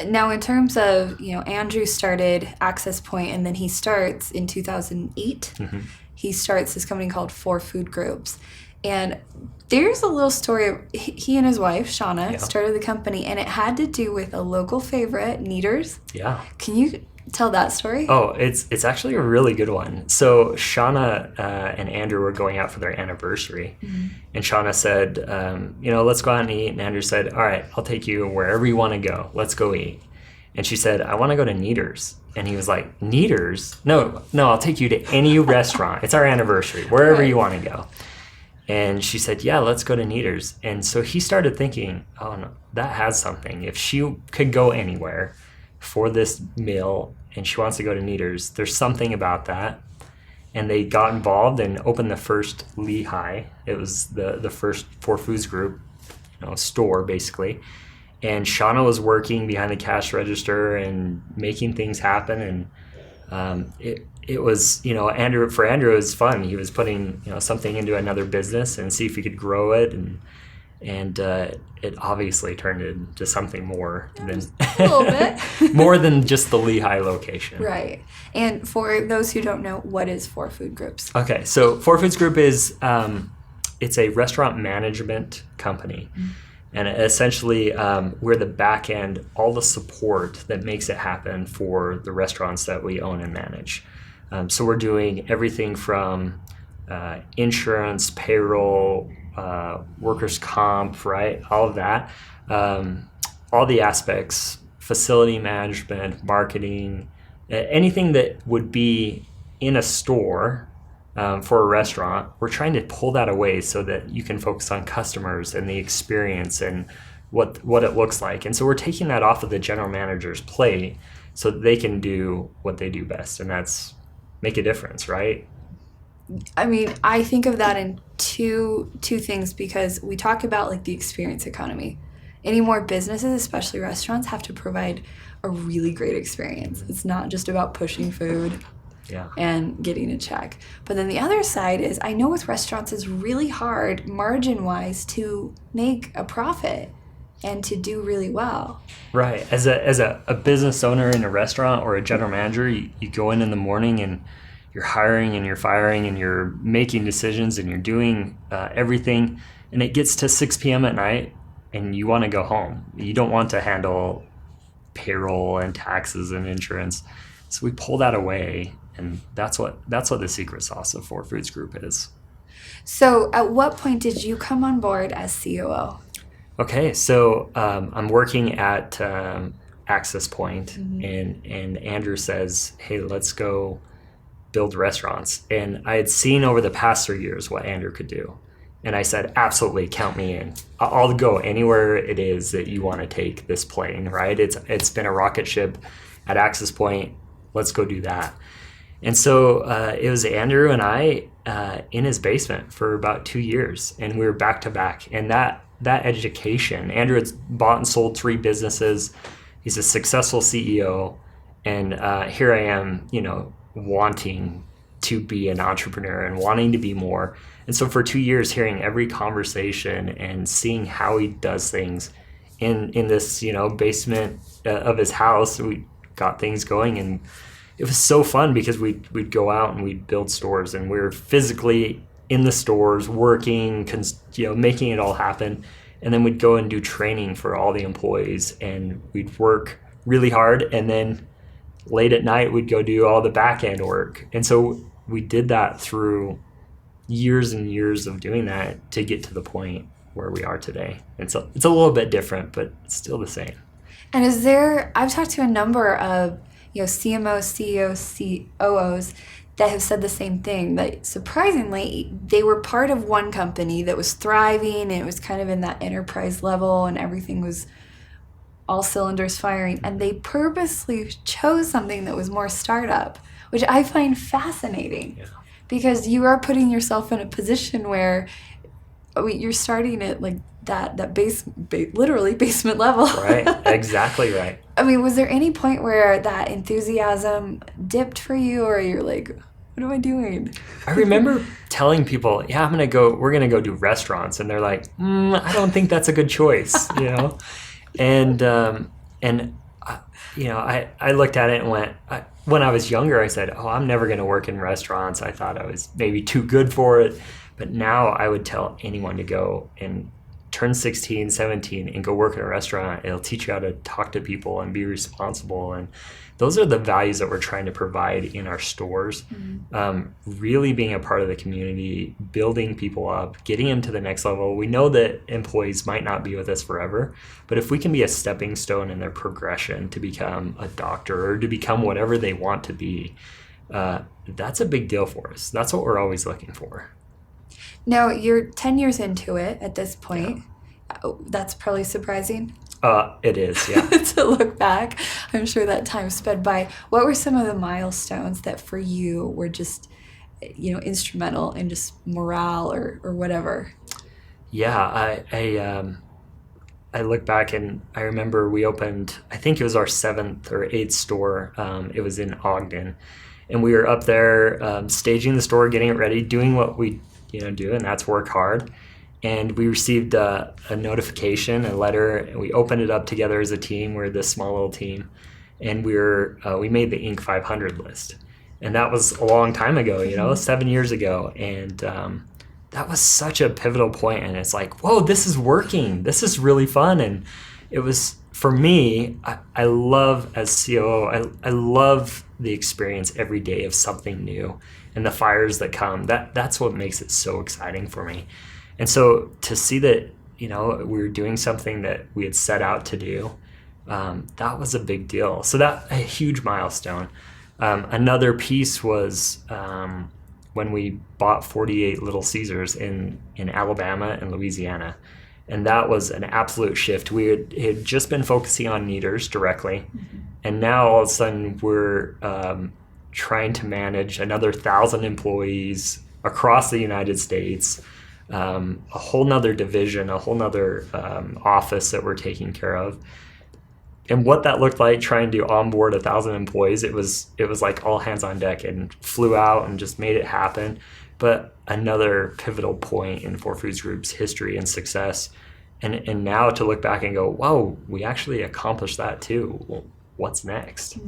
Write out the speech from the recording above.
Now, in terms of, Andrew started Access Point, and then he starts in 2008. He starts this company called 4 Food Groups. And there's a little story. He and his wife, Shauna, started the company, and it had to do with a local favorite, Kneaders. Yeah. Can you tell that story? Oh, it's actually a really good one. So Shauna and Andrew were going out for their anniversary. And Shauna said, let's go out and eat. And Andrew said, all right, I'll take you wherever you want to go. Let's go eat. And she said, I want to go to Kneaders. And he was like, Kneaders? No, I'll take you to any restaurant. It's our anniversary, wherever you want to go. And she said, yeah, let's go to Kneaders. And so he started thinking, oh, no, that has something. If she could go anywhere for this meal and she wants to go to Kneaders, there's something about that. And they got involved and opened the first Lehigh. It was the first 4 Foods Group store, basically. And Shauna was working behind the cash register and making things happen. And it was, Andrew, it was fun. He was putting, something into another business and see if he could grow it. And it obviously turned into something more than a little bit more than just the Lehigh location. Right. And for those who don't know, what is 4 Food Groups? Okay. So 4 Foods Group is, it's a restaurant management company. And essentially, we're the back end, all the support that makes it happen for the restaurants that we own and manage. So we're doing everything from insurance, payroll, workers' comp, right? All of that. All the aspects, facility management, marketing, anything that would be in a store for a restaurant, we're trying to pull that away so that you can focus on customers and the experience and what it looks like. And so we're taking that off of the general manager's plate so that they can do what they do best, and that's make a difference, right? I mean, I think of that in two things, because we talk about like the experience economy. Any more businesses, especially restaurants, have to provide a really great experience. It's not just about pushing food and getting a check. But then the other side is, I know with restaurants it's really hard margin-wise to make a profit and to do really well. Right. As a business owner in a restaurant or a general manager, you go in the morning and you're hiring and you're firing and you're making decisions and you're doing everything, and it gets to 6 p.m. at night and you want to go home. You don't want to handle payroll and taxes and insurance. So we pull that away, and that's what the secret sauce of 4 Foods Group is. So at what point did you come on board as COO? Okay, so I'm working at Access Point, and Andrew says, hey, let's go build restaurants. And I had seen over the past 3 years what Andrew could do. And I said, absolutely, count me in. I'll go anywhere it is that you want to take this plane, right? It's been a rocket ship at Access Point. Let's go do that. And so it was Andrew and I in his basement for about 2 years, and we were back to back. And that education, Andrew had bought and sold 3 businesses. He's a successful CEO. And here I am, wanting to be an entrepreneur and wanting to be more. And so for 2 years, hearing every conversation and seeing how he does things in this, basement of his house, we got things going. And it was so fun because we'd go out and we'd build stores, and we were physically in the stores working, making it all happen. And then we'd go and do training for all the employees, and we'd work really hard. And then late at night, we'd go do all the back end work. And so we did that through years and years of doing that to get to the point where we are today. And so it's a little bit different, but it's still the same. And I've talked to a number of CMOs, CEOs, COOs that have said the same thing, that surprisingly they were part of one company that was thriving, and it was kind of in that enterprise level and everything was all cylinders firing, and they purposely chose something that was more startup, which I find fascinating. Because you are putting yourself in a position where you're starting at like that literally basement level. Right, exactly right. I mean, was there any point where that enthusiasm dipped for you, or you're like, what am I doing? I remember telling people, we're gonna go do restaurants, and they're like, I don't think that's a good choice, And I looked at it and went, when I was younger, I said, oh, I'm never going to work in restaurants. I thought I was maybe too good for it. But now I would tell anyone to go and turn 16, 17 and go work in a restaurant. It'll teach you how to talk to people and be responsible. And those are the values that we're trying to provide in our stores. Really being a part of the community, building people up, getting them to the next level. We know that employees might not be with us forever, but if we can be a stepping stone in their progression to become a doctor or to become whatever they want to be, that's a big deal for us. That's what we're always looking for. Now, you're 10 years into it at this point. Yeah. That's probably surprising. It is, yeah. To look back, I'm sure that time sped by. What were some of the milestones that for you were just, instrumental in just morale or whatever? Yeah, I look back and I remember we opened, I think it was our 7th or 8th store. It was in Ogden. And we were up there staging the store, getting it ready, doing what we do, and that's work hard. And we received a notification, a letter, and we opened it up together as a team. We're this small little team, and we made the Inc. 500 list. And that was a long time ago, 7 years ago. And that was such a pivotal point. And it's like, whoa, this is working. This is really fun. And it was, for me, I love, as COO, I love the experience every day of something new and the fires that come. That's what makes it so exciting for me. And so to see that, we were doing something that we had set out to do, that was a big deal. So that a huge milestone. Another piece was when we bought 48 Little Caesars in Alabama and Louisiana. And that was an absolute shift. We had just been focusing on kneaders directly. And now all of a sudden we're trying to manage another 1,000 employees across the United States, a whole nother division, a whole nother office that we're taking care of. And what that looked like trying to onboard 1,000 employees, it was like all hands on deck, and flew out and just made it happen. But another pivotal point in 4Foods Group's history and success. And now to look back and go, wow, we actually accomplished that too. Well, what's next?